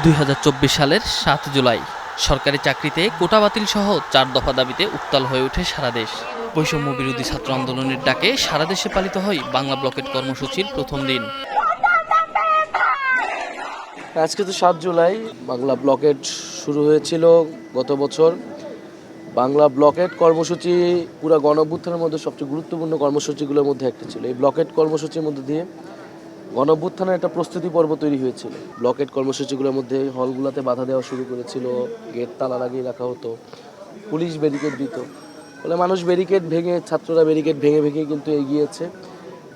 2024 সালের ৭ জুলাই সরকারি চাকরিতে কোটা বাতিল সহ ৪ দফা দাবিতে উত্তাল হয়ে ওঠে সারা দেশ। বৈষম্য বিরোধী ছাত্র আন্দোলনের ডাকে সারা দেশে পালিত হয় বাংলা ব্লকেট কর্মসূচির প্রথম দিন। আজকে তো ৭ জুলাই, বাংলা ব্লকেট শুরু হয়েছিল গত বছর। বাংলা ব্লকেট কর্মসূচি পুরো গণঅভ্যুত্থানের মধ্যে সবচেয়ে গুরুত্বপূর্ণ কর্মসূচিগুলোর মধ্যে একটা ছিল। এই ব্লকেট কর্মসূচির মধ্যে দিয়ে গণঅভ্যুত্থানের একটা প্রস্তুতি পর্ব তৈরি হয়েছিল। ব্লকেট কর্মসূচিগুলোর মধ্যে হলগুলোতে বাধা দেওয়া শুরু করেছিল, গেট তালা লাগিয়ে রাখা হতো, পুলিশ ব্যারিকেড দিত, ফলে মানুষ ব্যারিকেড ভেঙে, ছাত্ররা ব্যারিকেড ভেঙে ভেঙে কিন্তু এগিয়েছে।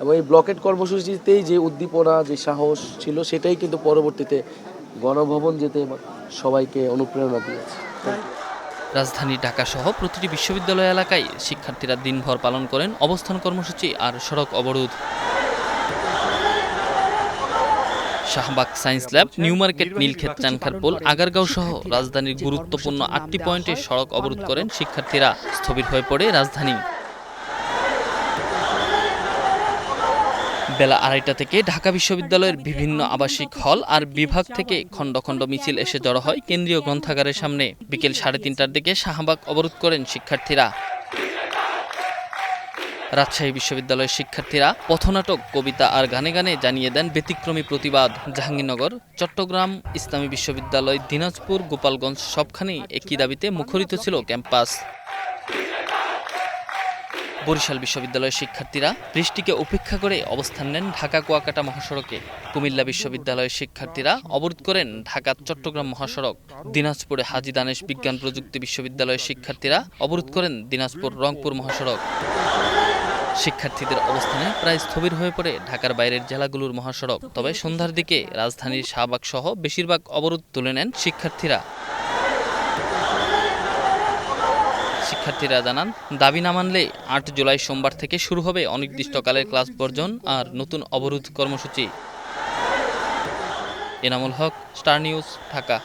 এবং এই ব্লকেট কর্মসূচিতেই যে উদ্দীপনা, যে সাহস ছিল, সেটাই কিন্তু পরবর্তীতে গণভবন যেতে সবাইকে অনুপ্রেরণা দিয়েছে। রাজধানী ঢাকা সহ প্রতিটি বিশ্ববিদ্যালয় এলাকায় শিক্ষার্থীরা দিনভর পালন করেন অবস্থান কর্মসূচি আর সড়ক অবরোধ। Shahbag science lab, new market, Nilkhet, Chankharpul, Agargaon সহ রাজধানীর গুরুত্বপূর্ণ ৮টি পয়েন্টে সড়ক অবরোধ করেন শিক্ষার্থীরা। স্থবির হয়ে পড়ে রাজধানী। বেলা ২:৩০ থেকে ঢাকা বিশ্ববিদ্যালয়ের বিভিন্ন আবাসিক হল আর বিভাগ থেকে খণ্ড খণ্ড মিছিল এসে জড়ো হয় কেন্দ্রীয় গ্রন্থাগারের সামনে। বিকেল ৩:৩০টার দিকে শাহবাগ অবরোধ করেন শিক্ষার্থীরা। রাজশাহী বিশ্ববিদ্যালয়ের শিক্ষার্থীরা পথনাটক, কবিতা আর গানে গানে জানিয়ে দেন ব্যতিক্রমী প্রতিবাদ। জাহাঙ্গীরনগর, চট্টগ্রাম, ইসলামী বিশ্ববিদ্যালয়, দিনাজপুর, গোপালগঞ্জ সবখানেই একই দাবিতে মুখরিত ছিল ক্যাম্পাস। বরিশাল বিশ্ববিদ্যালয়ের শিক্ষার্থীরা বৃষ্টিকে উপেক্ষা করে অবস্থান নেন ঢাকা কুয়াকাটা মহাসড়কে। কুমিল্লা বিশ্ববিদ্যালয়ের শিক্ষার্থীরা অবরোধ করেন ঢাকা চট্টগ্রাম মহাসড়ক। দিনাজপুরে হাজী দানেশ বিজ্ঞান প্রযুক্তি বিশ্ববিদ্যালয়ের শিক্ষার্থীরা অবরোধ করেন দিনাজপুর রংপুর মহাসড়ক। শিক্ষার্থীদের অবস্থানে প্রায় স্থবির হয়ে পড়ে ঢাকার বাইরের জেলাগুলোর মহাসড়ক। তবে সন্ধ্যার দিকে রাজধানীর শাহবাগ সহ বেশিরভাগ অবরোধ তুলে নেন শিক্ষার্থীরা। শিক্ষার্থীরা জানান, দাবি না মানলে ৮ জুলাই সোমবার থেকে শুরু হবে অনির্দিষ্টকালের ক্লাস বর্জন আর নতুন অবরোধ কর্মসূচি। Enamul Haque, star news, Dhaka.